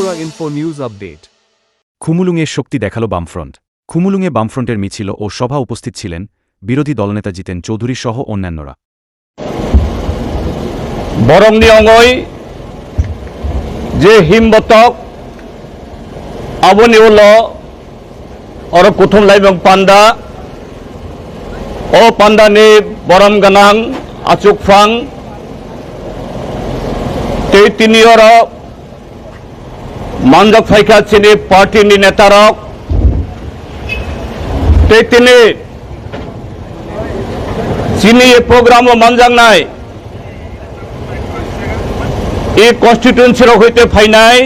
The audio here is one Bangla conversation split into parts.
Tripura Info News Update. খুমুলুঙে শক্তি দেখাল বামফ্রন্ট। খুমুলুঙে বামফ্রন্টের মিছিল ও সভা উপস্থিত ছিলেন বিরোধী দলনেতা জিতেন চৌধুরী সহ অন্যান্যরা। বরংনিয়ঙই যে হিমবতক আবনিউল অর কুথুম লাইবং পান্ডা ও পান্ডাनि বরম গানাং আচুকফাং tei tinior manjak phaika chini party ni netarok tei tini chini e program o manjak nai e constituency rok hoite phainai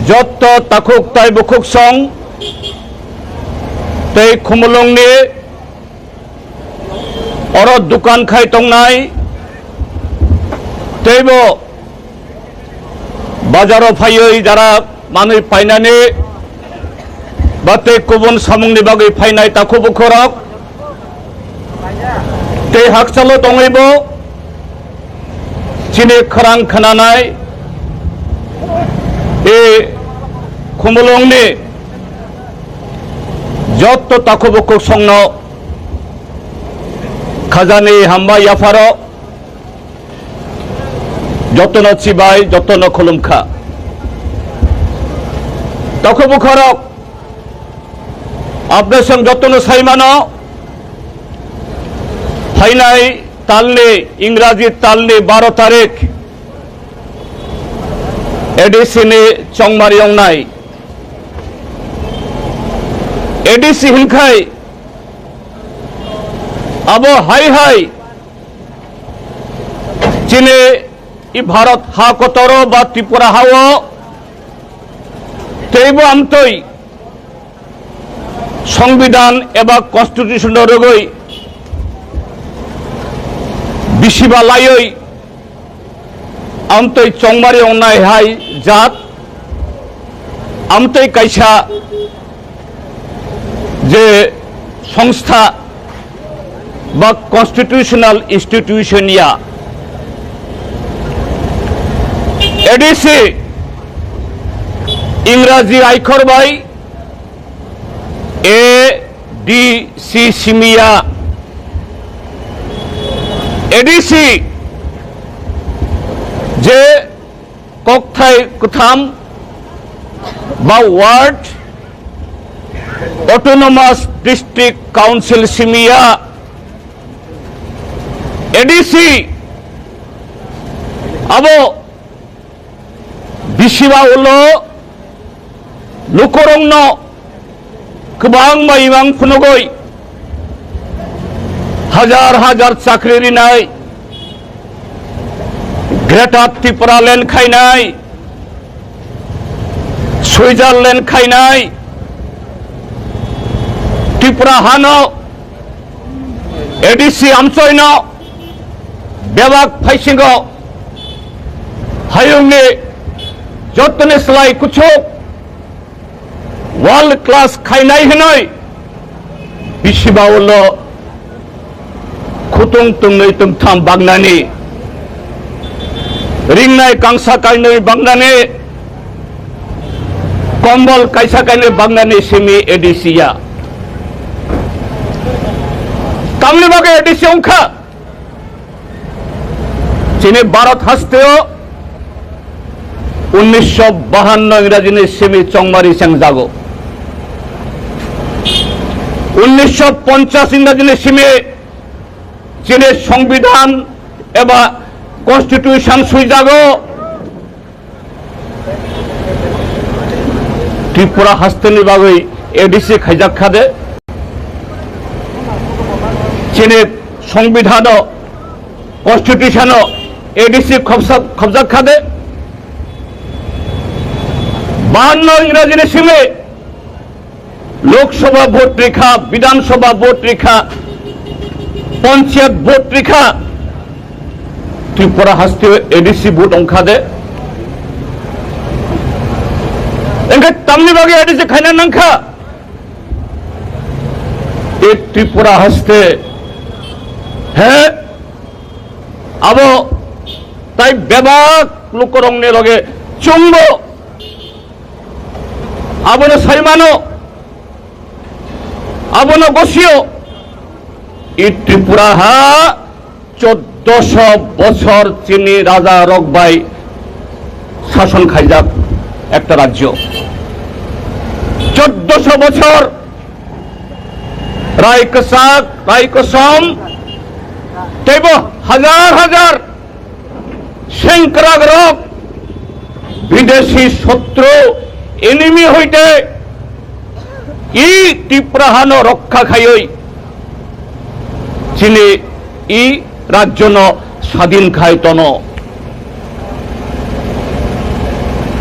jotto takhuk tai bukhuk song tei khumulung ni oro dukan khai tongnai teibo bazaro phaioi jara manui painani bate kubun samungni bagui phainai takhu bukhorok tei hakchalo tongaibo chini kharang khananai e khumulungni jotto takhu bukhuk songno khajani hamba yafaro যতন চিবাই যতন খুলুমখা তখ বুখরক আপনার সঙ্গে যতন সাইমানো ফাইনাই তালনে ইংরাজি তালনে 12 তারিখ এডিসিনে চংমারি অংনাই এডিসি হিনখাই আবো হাই হাই চীনে भारत हा कतरो बा त्रिपुरा हाओ तैबो आमतई संविधान एबा कन्स्टिट्यूशन रगई बिसिबा लायै आमतई चंगमारी अंगनाय हाय जात आमतई कायसा जे संस्था बा कन्स्टिट्यूशनल इंस्टीट्यूशन या एडिसी इंग्राजी आइखर बाई ए डी सी सिमिया एडिसी जे कक्थाय कुथाम बा वार्ड ऑटोनोमास डिस्ट्रिक्ट काउंसिल सिमिया एडिसी अबो बिसिबा उलो लुकोरंनो गोबां माइबां फुनुगै हाजार हाजार चाकरि रिनाय ग्रेटर त्रिपुरा लैंड खायनाय सुइजारलैंड खायनाय त्रिपुरा हानो एडिसी आमचयनो बेबाक फाइसिंगो हायुंनि जतने सलाई कुछ वर्ल्ड क्लास खायनाय हनय बिसिबावल खुतुं तुंनै तुंथाम बांनानि रिंनाय कांसा कायनै बांनानि कम्बल कायसा कायनै बांनानि सेमि एडिसिया तामनि बागे एडिसि अंखा चीनी भारत हस्तेओ 1952 इंग्राजी ने सेमी चंगमारी संग जागो 1950 इंग्राजी ने सेमी चीने संविधान एबा कन्स्टिट्यूशन सुई जागो त्रिपुरा हस्तनि बागै एडिसी खाइजाक खादे चीने संविधान कन्स्टिट्यूशन एडिसी खबजाक खादे 52 इंग्राजी ने सीमे लोकसभा भोट रेखा विधानसभा भोट रेखा पंचायत भोट रेखा त्रिपुरा हस्ते एडिसी भोट अंखा दे इनके तमनी बागे एडिसी खाना नंखा एक त्रिपुरा हस्ते है अब তাই বেবাক লোকরংনে লগে চুম্ব 아버는 살만어 아버는 গোসিও 이 ত্রিপুরাহা 1400 বছর চিনি রাজা রকবাই শাসন খাইজাক একটা রাজ্য 1400 বছর রায়কসাক রায়কসম তেব হাজার হাজার সেংক্রাগ রক বিদেশি শত্রু এনিমি হইতে ই ত্রিপুরাহানো রক্ষা খাইই চীনে ই রাজ্য ন স্বাধীন খাইতন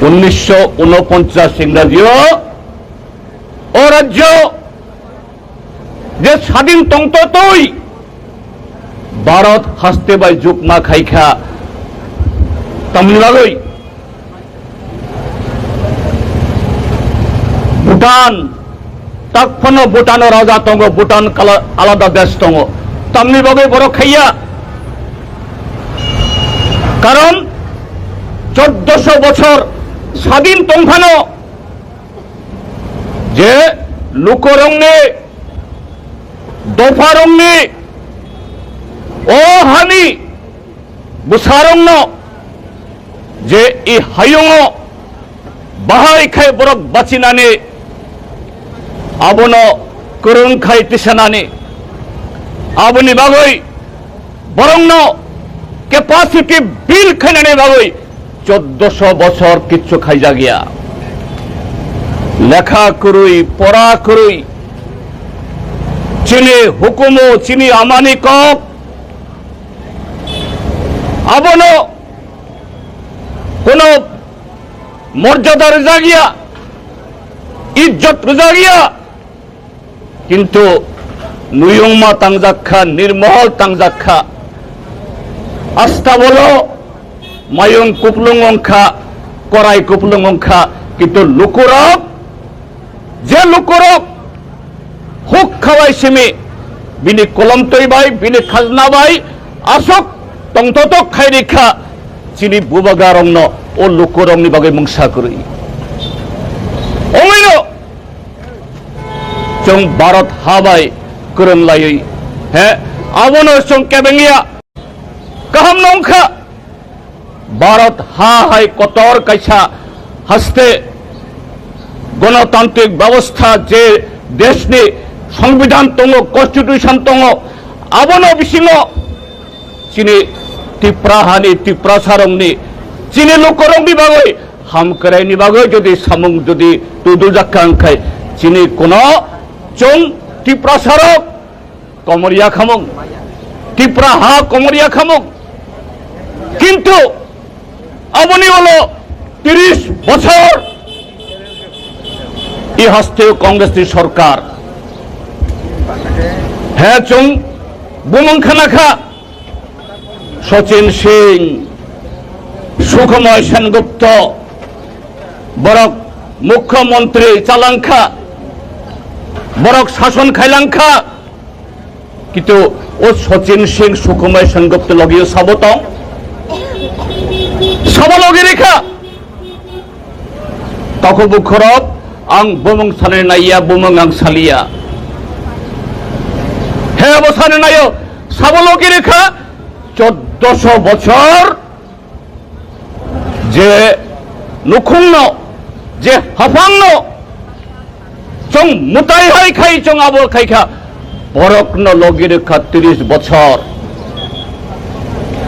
1949 ইংরাজীয় ও রাজ্য যে স্বাধীন তন্ততই ভারত হাসতে বাই জুকমা খাইখা তামিলনাড়ুই ভুটান তখন ভুটানের রাজা দङ ভুটান আলাদা দেশ দङ তামিলনাড়ু বড় খাইয়া কারণ 1400 বছর স্বাধীন তংখানো যে লুকরংনি দফারংনি ও হানি বুসারংন যে ই হায়ং বাহাই খাই বরক বাচিনানি আবনো করং খাই তিসানানি আবনি বাগৈ বরংন ক্যাপাসিটি বিল খাইনানি বাগৈ 1400 বছর কিচ্ছু খাইজা গিয়া লেখা করুই পড়া করুই চীনে হুকুমো চীনি আমানি কক আবনো কোন মর্যাদা রেজা গিয়া ইজ্জত রেজা গিয়া কিন্তু নুয়ংমা তাংজাক্ষা নির্মহল তাংজাক্ষা আস্থা বলো মায়ং কুপলুং অংখা করাই কুপলুং অংখা কিন্তু লুকুরক যে লুকুরক হুক খাওয়াই সিমি বিনি কলম তৈবাই বিনি খাজনা বাই আসক তংততক খাই রেখা চিনি বুবাগা রংন ও লুকুরংনি বাগৈ মুংসা করি অমিন চং ভারত হাবাই করং লাইই হ্যাঁ আবনো চং কেবেঙ্গিয়া কাহাম নংখা ভারত হা হাই কতর কাইছা হাসতে গণতান্ত্রিক ব্যবস্থা যে দেশনি সংবিধান দङ কনস্টিটিউশন দङ আবনো বিসিङ চিনি ত্রিপুরাহানি ত্রিপুরাসারংনি চিনি লুকরংনি বাগৈ হামকরাইনি বাগৈ যদি সামুং যদি তুদুজাক্কা আংখাই চিনি কোন চং ত্রিপুরাসারক কমরিয়া খামুং ত্রিপুরা হা কমরিয়া খামুং কিন্তু আবনি হলো 30 বছর ই হস্তেও কংগ্রেসি সরকার হ্যাঁ চং বুমং খানাখা সচিন সিং সুখময় সেনগুপ্ত বরক মুখ্যমন্ত্রী চালাংখা বরক শাসন খাইলাংখা কিন্তু ও সচিন সিং সুখময় সেনগুপ্ত লগিও সাবত সবলগি রেখা তখবুখরব আং বুমং সানে নাইয়া বুমং আং সালিয়া হে অবসানে নাইও সবলগি রেখা 1400 বছর যে নুখুংন যে হাফাংন চং মুতাই হাই খাই চং আবল খাইখা বরকন লগি রেখা 30 বছর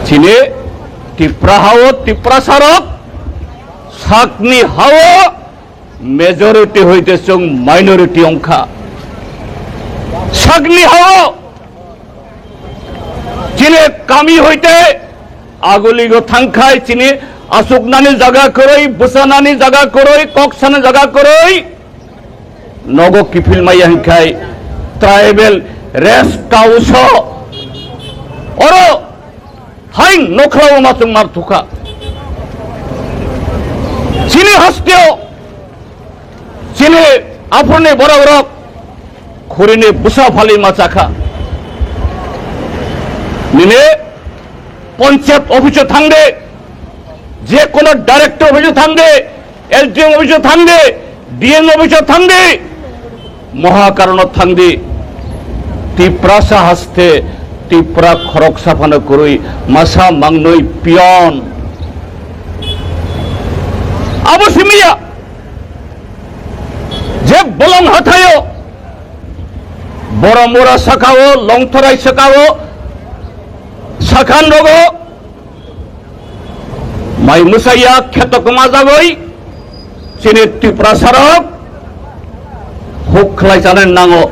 চিনে ত্রিপুরা হাও ত্রিপুরা সারক সাকনি হাও মেজরিটি হইতে চং মাইনরিটি অংখা সাকনি হাও চিনে কামি হইতে আগুলিগো থাংখাই চিনি আসুকনানি জায়গা করই বুসানানি জায়গা করই ককসানি জায়গা করই নগ কিফিল মাইয়া হিংখাই ট্রাইবেল রেস্ট হাউস অর হাইং নখলাও মাচুং মার থুকা চিনি হাসতেও চিনি আপনি বড় বড় খরিনে বুসা ফালি মাচাখা নিনে পঞ্চায়েত অফিসে থাকবে যে কোনো ডাইরেক্টর অফিসে থাকবে এসডিএম অফিসে থাকবে ডিএম অফিসে থাকবে মহাকারণ থাকবে ত্রিপ্রাসা হাসতে ত্রিপুরা খরক সাফানো করই মাসা মাংনই পিয়ন আবু সিমিয়া যে বলং হাথায়ও বড় মোরা শাখাও লংথরাই শাখাও শাখান রোগ মাই মুসাইয়া খ্যাত কমা যাবই চিনি ত্রিপুরা সারক হুক খেলাই জানেন নাঙো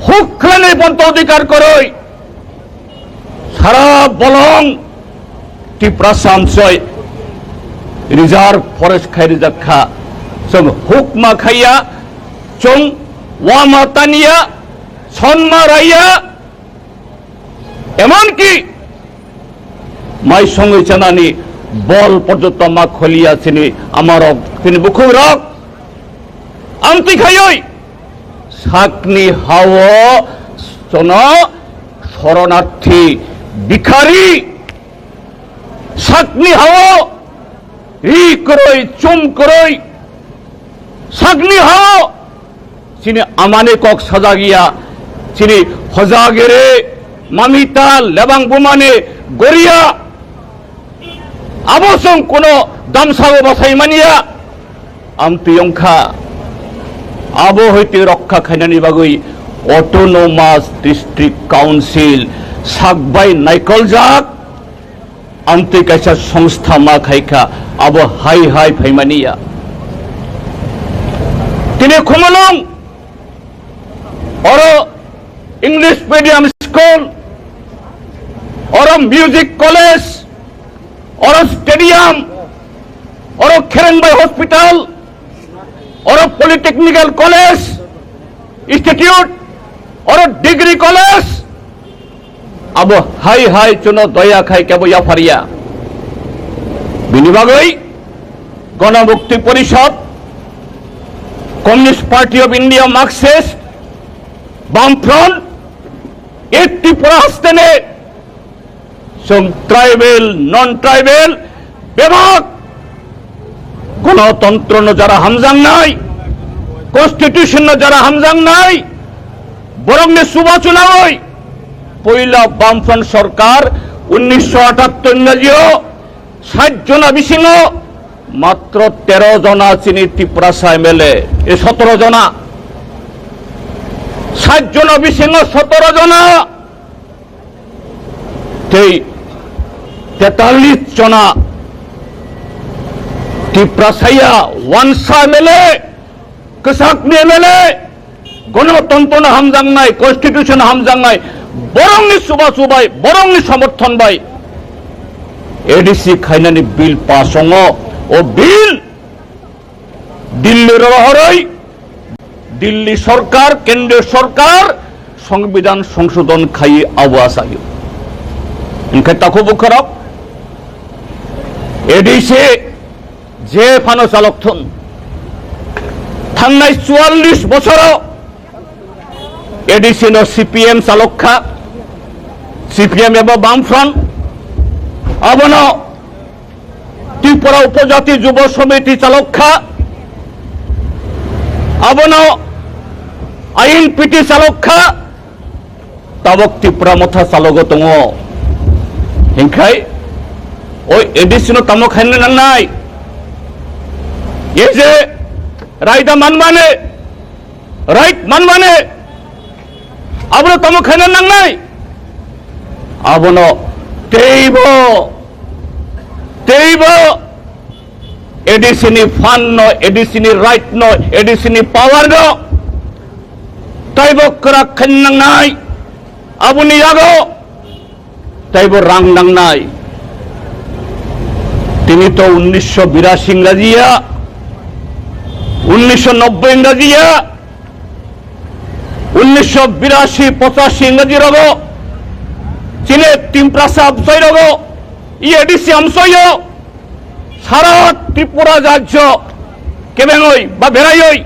হুক খেলানি বন্ত অধিকার করই সারা বলং ত্রিপুরা সামসয় রিজার্ভ ফরেস্ট খাই রিজার্ভ খা जों হুকমা খাইয়া চং ওয়ামা তানিয়া সন্মা রাইয়া এমনকি মাই সঙ্গে জানানি বল পর্যন্ত মা খলিয়া চিনি আমার তিনি বুকুর রক আমতি খাইই সাকনি হাও সন শরণার্থী ভিখারি সাকনি হাও ই করই চুম করই সাগনি হাও চিনি আমানে কক সাজা গিয়া চিনি হজাগেরে মামিতা লেবাং বুমানে গরিয়া আবসং কোন দামসাগো বাসাই মানিয়া আমতি অংখা আবো হইতে রক্ষা খাইনানি বাগৈ অটোনোমাস ডিস্ট্রিক্ট কাউন্সিল সাকবাই নাইকল যাক আমতি কাইসা সংস্থা মা খাইখা আবো হাই হাই ফাইমানিয়া তিনি খুমলং और इंग्लिश मीडियम स्कूल और म्यूजिक कॉलेज और स्टेडियम और खेरनबाई हॉस्पिटल और पॉलिटेक्निकल कॉलेज इंस्टीट्यूट और डिग्री कॉलेज अब हाई हाई चुनो दया खाई केबो याफारिया बिनिबागई गणमुक्ति परिषद communist party of India Marxist বামফ্রন্ট এই ত্রিপুরা হাসতেনে ট্রাইবেল নন ট্রাইবেল বিভাগ গণতন্ত্র যারা হামজাং নাই কনস্টিটিউশন যারা হামজাং নাই বরং সুবাচনা হই পয়লা বামফ্রন্ট সরকার 1978 ইংরেজিও 60 জনা বিশিং মাত্র 13 জনা চিনি ত্রিপুরা এমএলএ 17 জনা 60 জন বিশিং 17 জনা 43 জনা ত্রিপুরা সাইয়া ওয়ানসা এমএলএ কসাকনি এমএলএ গণতন্ত্র হামজাং নাই কনস্টিটিউশন হামজাং নাই বরং সুবা সুবাই বরং সমর্থন বাই এডিসি খাইনানি বিল পাস ও বিল দিল্লির রহরই দিল্লি সরকার কেন্দ্রীয় সরকার সংবিধান সংশোধন খাই আওয়াজ আয়ু ইনকে তাকো বুখারাপ এডিসি যে ফানো চালক থন থাংনাই 44 বছর এডিসি নো সিপিএম চালকখা সিপিএম এবং বামফ্রন্ট আবন ত্রিপুরা উপজাতি যুব সমিতি চালকখা আবন আইন পিটি চালকখা তাবক ত্রিপুরা মথা চালক দङ হিংখাই ওই এডিসিনো তামক খাইনে নাंनाय এই যে রায়দা মানমানে রাইট মানমানে আবনো তামক খাইনে নাंनाय আবনো তেইব এডিসিনি ফান নয় এডিসিনি রাইট নয় এডিসিনি পাওয়ার ন তাইব করা খাইন নাंनाय আবনি আগো তাইব রাং নাंनाय তিনি তো 1982 ইংরেজিয়া 1990 ইংরেজিয়া 1982-85 ইংরেজি রগ চীনে ত্রিপুরা আমসই রগ ইএডিসি আমসই সারা ত্রিপুরা রাজ্য কেবেঙই বা বেড়াইই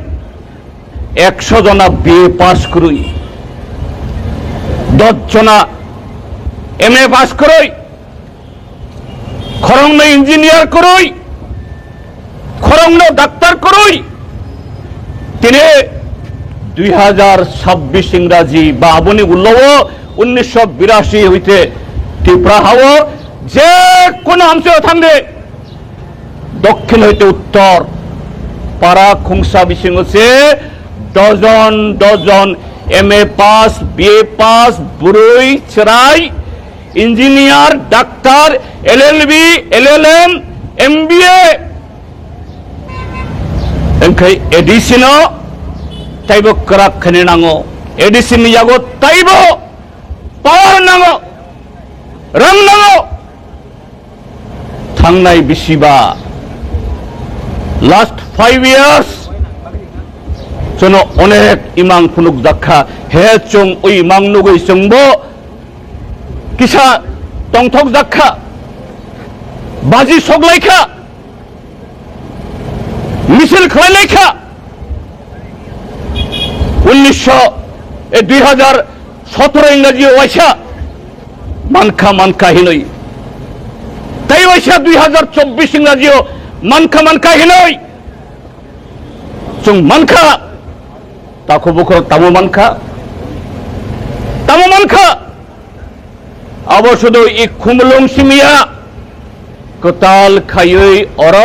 100 জনা বিএ পাস করুই 10 জনা এমএ পাস করুই খরং ইঞ্জিনিয়ার করুই খরং ডাক্তার করুই তিনি 2026 ইংরাজি বা আবনি উল্লব 1982 হইতে ত্রিপুরা হাও যে কোনো অংশে থাকবে দক্ষিণ হইতে উত্তর পাড়া খুংসা বিশিং হচ্ছে ডজন ডজন MA পাস BA পাস বুড়ই চেরাই ইঞ্জিনিয়ার ডাক্তার LLB LLM MBA এনখাই এডিসিনো তাইব করাক খানি নাঙো এডিসিন ইয়াগো তাইব পাওয়ার নাঙো রং নাঙো থাংনাই বিশিবা লাস্ট 5 ইয়ার্স জন্য অনেক ইমাং ফুনুক দেখা হে চং ওই ইমাং নুগৈ চংবো কিসা টংথক দেখা বাজি সগলাইখা মিছিল খলাইখা 2017 ইংরাজি ওয়াইসা মানখা মানখা হিনই তাই ওয়াইসা 2024 ইংরাজিও মানখা মানখা হিনই চং মানখা তাকো বকর তামো মানখা আবার শুধু ই খুমলং সিমিয়া কতাল খায়ই অর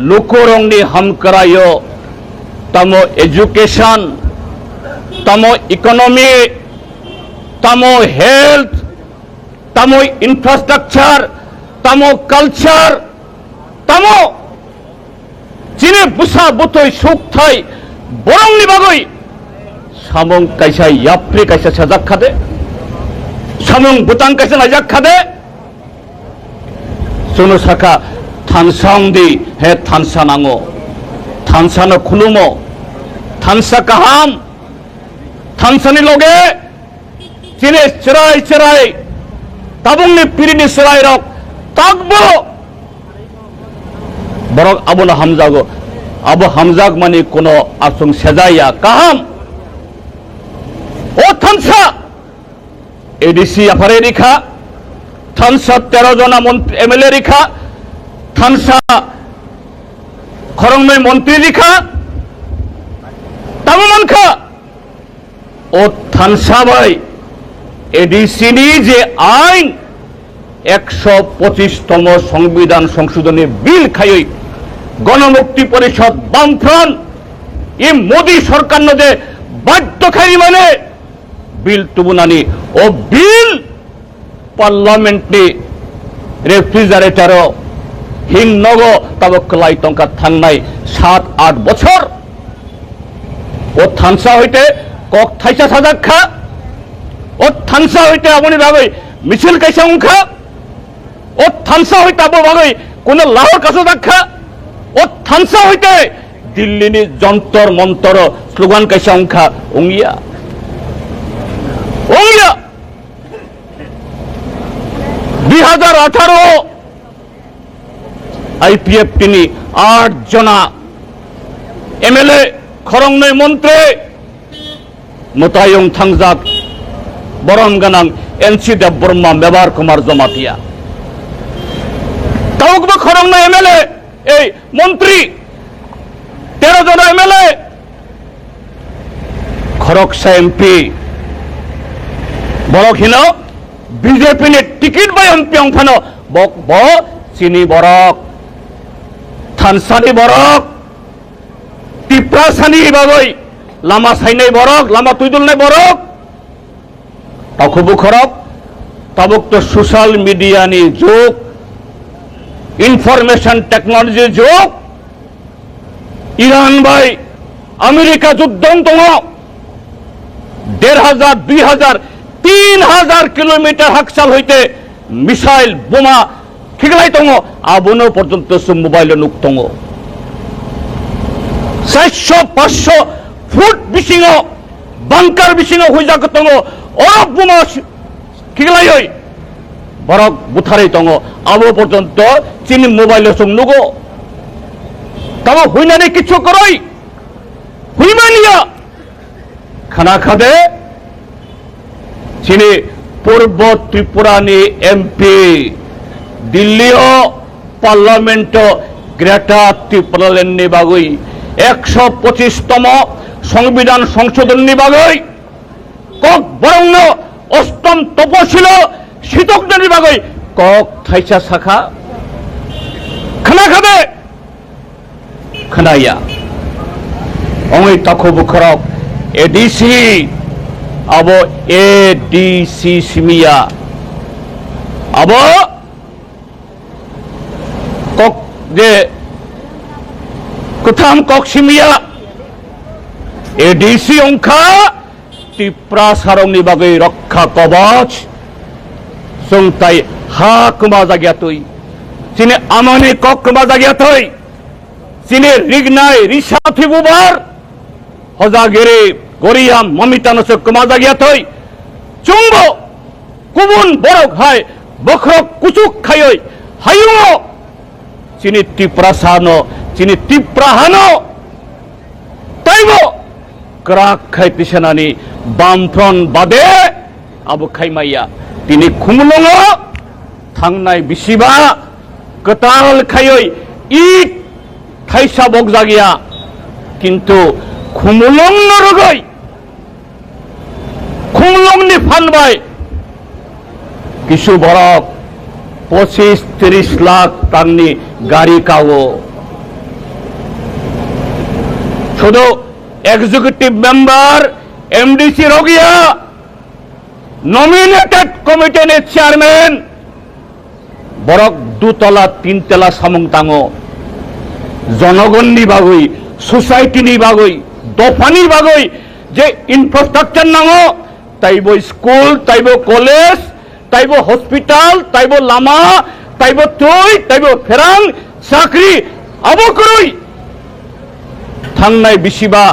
লোকরংনি হামকরায় তামো এডুকেশন তামো ইকোনমি তামো হেলথ তামো ইনফ্রাস্ট্রাকচার তামো কালচার তামো চিনে বুসা বুতই সুখ থাই বরংনি বাগৈ সামং কাইসা ইয়াপ্রি কাইসা সাজাক খাদে সামং বুতাং কাইসা নাজাক খাদে সোনো শাখা থানসাং দি হে থানসা নাঙো থানসানো খুলুমো থানসা কাহাম থানসানি লগে চিনে চেরাই চেরাই তাবংনি পিরিনি চেরাই রক তাকবো বরং আবো না হামজাগো আবো হামজাগ মানে কোন আসং সেজাইয়া কাহাম ও থানসা এডিসি আফারে রেখা থানসা 13 জনা মন্ত্রী MLA রেখা থানসা খরংময় মন্ত্রী রেখা তামমানখা ও থানসা ভাই এডিসি নি যে আইন 125তম সংবিধান সংশোধনী বিল খাই গণমুক্তি পরিষদ বামফ্রন্ট এই মোদী সরকার নদে বাধ্য খাই মানে বিল তুবুনানি ও বিল পার্লামেন্টে রেফ্রিজারেটর হিংনগ তাবকলাই টঙ্কা থাংনাই 7-8 বছর ও থানসা হইতে কক থাইসা সাজাক্ষা ও থানসা হইতে আমনি ভাবে মিছিল কাইসা উংখা ও থানসা হইতে আবো ভাবে কোন লাহোর কাছে দেখা ও থানসা হইতে দিল্লিনি যন্তর মন্তর স্লোগান কাইসা উংখা উংিয়া 2018 IPF তিনি 8 জনা MLA খরংনৈ মন্ত্রী মোতায়ং থাংজাক বরম গানাং NC দেববর্মা মেবার কুমার জমাতিয়া তাওকবা খরংনৈ MLA এই মন্ত্রী 13 জন MLA খরকসা MP বরখিন বিজেপি নে টিকিট বাই MP অংফানো বক ব চিনি বরক থানসানি বরক টিপ্রাসানি বাগৈ লামা সাইনাই বরক লামা তুইদুল নাই বরক তাখবু খরক তাবক তো সোশ্যাল মিডিয়ানি যুগ ইনফরমেশন টেকনোলজি যুগ ইরান ভাই আমেরিকা যুদ্ধং দङ 1500 2000 3000 কিলোমিটার হাকসাল হইতে মিসাইল বোমা ঠিকলাই দङ আবনো পর্যন্ত মোবাইল নুক দङ 400-500 ফুট বিশিং বাংকার বিশিং হইজাক দङ অরব বোমা ঠিকলাই হই বরক বুথারে দङ আবো পর্যন্ত চিনি মোবাইল সং নুগো তাও হইনানি কিছু করই হুইমানিয়া খানা খাদে চিনি পূর্ব ত্রিপুরানি MP দিল্লিও পার্লামেন্ট গ্রেটার ত্রিপুরালেননি বাগুই 125তম সংবিধান সংশোধন নিবাগৈ কক বরং অষ্টম তপশিল শীতজ্ঞ নিবাগৈ কক থাইসা শাখা খানা খাবে খানাইয়া অঙ্গই তাকো বুখরক এডিসি আবো এডিসি সিমিয়া আবো কক যে কোথাম কক সিমিয়া এডিসি অংখা টিপ্রা সারংনি বাগৈ রক্ষা কবচ সংতাই হা কুমা জাগিয়াতই চিনে আমানি কক কুমা জাগিয়াতই চিনে রিগনাই রিসাথি বুবার হজাগেরে গরিয়াম মমিতানস কুমা জাগিয়াতই চুম্ব কুবুন বরক হাই বখরক কুচুক খায়ই হাইও চিনি টিপ্রাসানো চিনি টিপ্রাহানো তাইব ক্রাক খাইতিসানানি বামফ্রন্ট বাদে আবু খাইমাইয়া তিনি খুমলং থাংনাই বিসিবা কতাল খায়ই ইট থাইসা বকজাগিয়া কিন্তু খুমলং নরগই খুমলংনি ফানবাই কিছু বরক 25-30 লাখ টাংনি গাড়ি কাও শুধু এক্সিকিউটিভ মেম্বার এমডিসি রগিয়া নমিনেটেড কমিটির চেয়ারম্যান বরক 2 তলা 3 তলা সামংতাঙো জনগণ নিবাগই সোসাইটি নিবাগই দফানি বাগই যে ইনফ্রাস্ট্রাকচার নাঙো তাইব স্কুল তাইব কলেজ তাইব হসপিটাল তাইব লামা তাইব তুই তাইব ফেরাং চাকরি আবকরই থাংনাই বিসিবা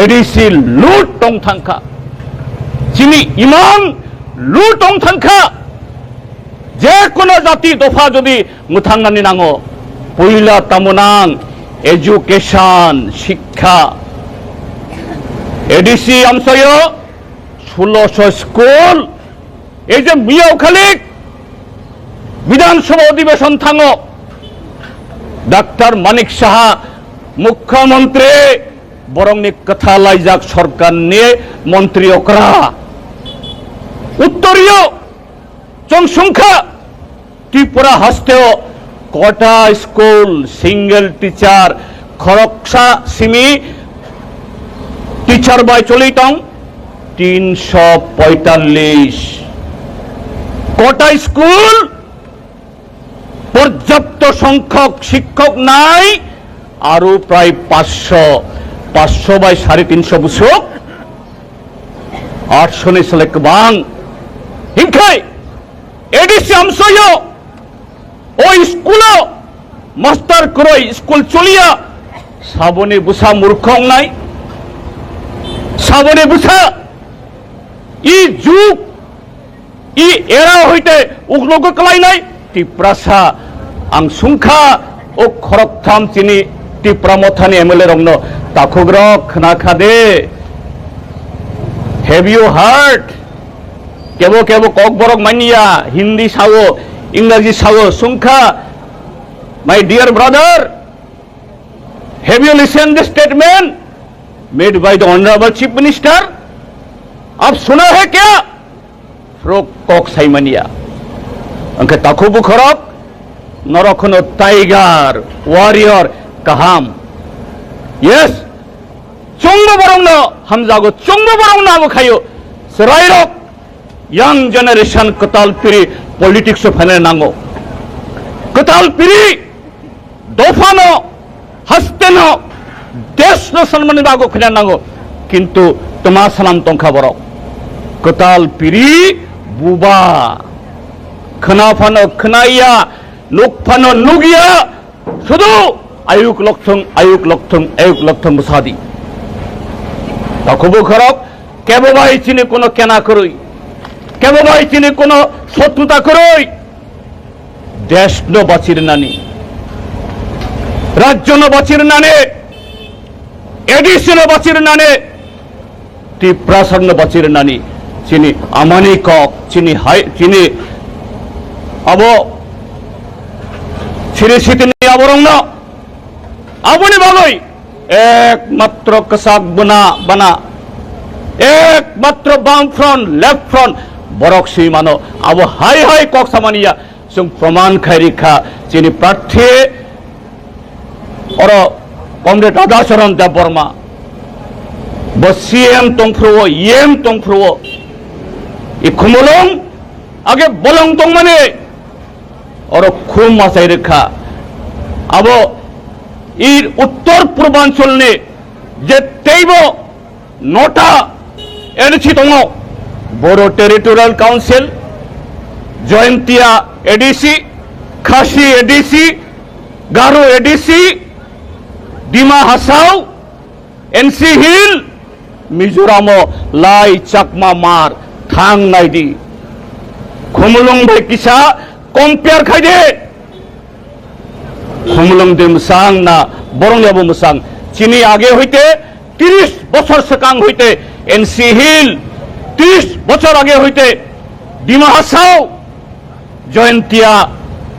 এডিসি লুট টং থাংখা চিনি ইমান লুট টং থাংখা যে কোনো জাতি দফা যদি মুথাঙ্গানি নাঙো পইলা তামনাং এডুকেশন শিক্ষা এডিসি আমসয় 1600 স্কুল এই যে মিয়াওখালীক বিধানসভা অধিবেশন থাঙো ডাক্তার মানিক সাহা মুখ্যমন্ত্রী বরংনি কথা লাইজাক সরকার নিয়ে মন্ত্রী অকরা উত্তরীয় জনসংখ্যা ত্রিপুরা হস্তেও কটা স্কুল সিঙ্গেল টিচার খরকসা সিমি টিচার বাই চলিটং 345 কটা স্কুল পর্যাপ্ত সংখ্যক শিক্ষক নাই আরো প্রায় 500 বাই 350 বুসক 800 নি সেলেক বাং হিংখাই এডিসি আমসয় ও স্কুল মাস্টার করই স্কুল চলিয়া সাবনে বুসা মূর্খং নাই সাবনে বুসা ই যুগ ই এরা হইতে উগ্লগ কলাই নাই টিপ্রাসা আং সংখ্যা ও খরকথাম চিনি টিপ্রামথানি এমএলএ রংন তাখগ্রক না খাদে হ্যাভ ইউ হার্ট কেবো কেবো কক বরক মানিয়া হিন্দি সাগো ইংরেজি সাগো সংখ্যা my dear brother have you listen this statement made by the honourable chief minister आप सुना है क्या फ्रोक कॉक साइमनिया अंके ताखुबु खरक नरखनो टाइगर वॉरियर कहाम यस चोंगबो बरंग हम जागो चोंगबो बरंग नाबो खायो सराइरक यंग जनरेशन कताल पिरी पॉलिटिक्स फने नांगो कताल पिरी दोफानो हस्तेनो देश न सन्मान बागो खना नांगो किंतु तमा सलाम तंखा बरो कताल पिरी बुबा खना फानो खनाइया नुक फानो नुगिया शुधु आयुक लक्षं मुसादी तखबो खरक केबो भाई चिने कोनो केना करई केबो भाई चिने कोनो शत्रुता करई देश न बाचिर नानी राज्य न बाचिर नाने एडिसि न बाचिर नाने टिप्रासन न बाचिर नानी चिनी आमानी कक चिनी हाई चिनी अबो छिरे छिते आवरंग न आबुनि बागै একমাত্র কসাক বানা একমাত্র বাম ফ্রন্ট লেফট ফ্রন্ট বরক সেই মানো আবো হাই হাই কক সামানিয়া जों प्रमाण खायरिखा जोंनि प्रार्थी अरो कमरेड राधाचरण देबबर्मा बो सीएम तंफ्रुओ EM तंफ्रुओ इ खुमुलुं आगे बलं दं माने अरो खुम मासायरिखा आबो इ उत्तर पूर्वांचलनि जे तेइबो नटा एनसी दङ बर' टेरिटरियेल काउन्सिल जयंतिया एडीसी खासी एडीसी गारो एडीसी डिमा हासाव एनसी हिल मिजोरामो लाई चाकमा मार थांग नायदि खुमुलुं भाई किसा कम्पेयर खायदे खुमुलुं दे मुसां ना बरंयाबो मुसां चिनी आगे हইতে 30 বছর सकां हইতে एनसी हिल 30 বছর आगे हইতে डिमा हासाव जयंतिया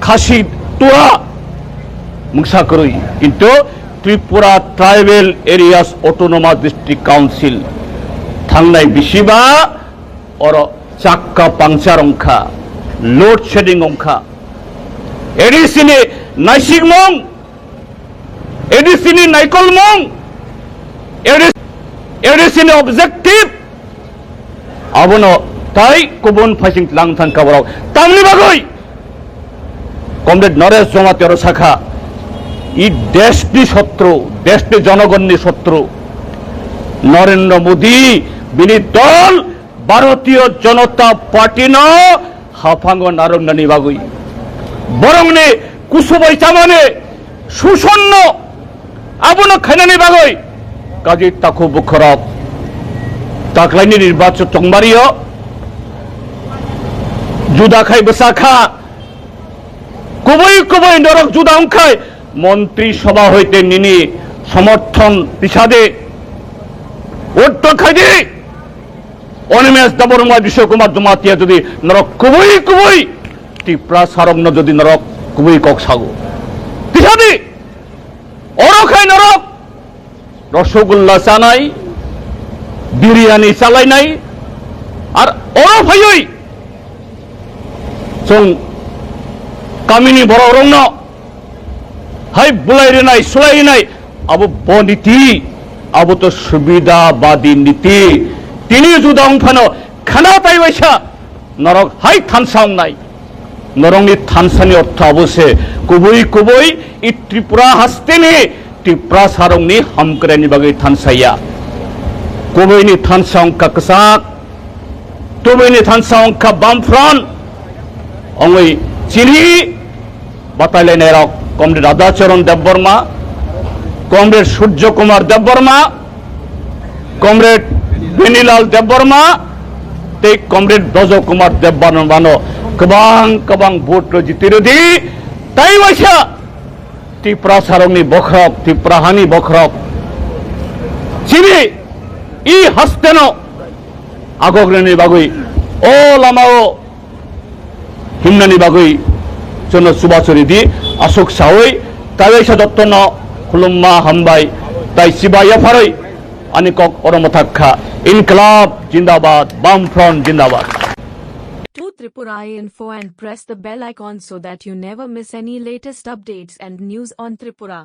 खासी तुरा मुसा करुई किंतु Tripura tribal areas autonomous district council थांनाय बिसिबा और चाक्का पांचार अंखा लोड शेडिंग अंखा एडिसिनि नाइसिगमं एडिसिनि नाइकलमं एडिसिनि ऑब्जेक्टिव आबनो ताई गुबुन फाइसिं लांथान काबराव तामनि बागै कमरेड नरेश जमातेर शाखा इ देशनि शत्रु देशनि जनगणनि शत्रु नरेंद्र मोदी बिनि दल भारतीय जनता पार्टी न हाफांग नारंगनि बागै बरंनि कुसुबै चामाने सुसन्न आबनो खायनानि बागै काजि ताखु बुखरक ताकलाइनि निर्वाचन टंबारियो जुदा खाई बसाखा कुबई कुबई नरक जुदा अंखाय मंत्री सभा हईते निनी समर्थन पिछादे ओट खाई अनिमेश देबबर्मा विजय कुमार दुमातिया यदि नरक कुबई कुबई त्रिपुरा सारंग यदि नरक कुबई कक सागो पिछादे अरखाय नरक रसगुल्ला चानाय बिरियानी चालायनाय आर अरफायै जों गामिनि बर' रंनो हाय बुलायनाय सुलायनाय आबो बनीति आबो तो सुबिदाबादी नीति तिनि जुदा अंफानो खाना पाइबायसा नरक हाय थानसांनाय नरंनि थानसानि अर्थ अबसे कुबुई कुबुई इ त्रिपुरा हास्तेनि त्रिपुरा सारंनि हामक्रानि बागै थानसाया कुबुइनि थानसांखा कसाक तुबुइनि थानसांखा बामफ्रन अंगै चिनी बातायलायनाय रक comrade Radhacharan Debbarma comrade Surya Kumar Debbarma comrade Benilal Debbarma ते कमरेड ब्रज कुमार देबबर्मानो गोबां गोबां भोट जितिरदि ताई वाइसा त्रिपुरा सारंनि बख्रक त्रिपुराहानि बख्रक चिनी इ हस्तेनो आगग्रनि बागै ओ लामाओ हिमनानि बागै जोंनो सुबाचरी दी अशोक सावै ताइसा दत्तनो खुलुम्मा हामबाय ताइ सिबाया फारै अनिकक अरमथाखा इनकलाब जिंदाबाद बाम फ्रंट जिंदाबाद To Tripura Info and press the bell icon so that you never miss any latest updates and news on Tripura.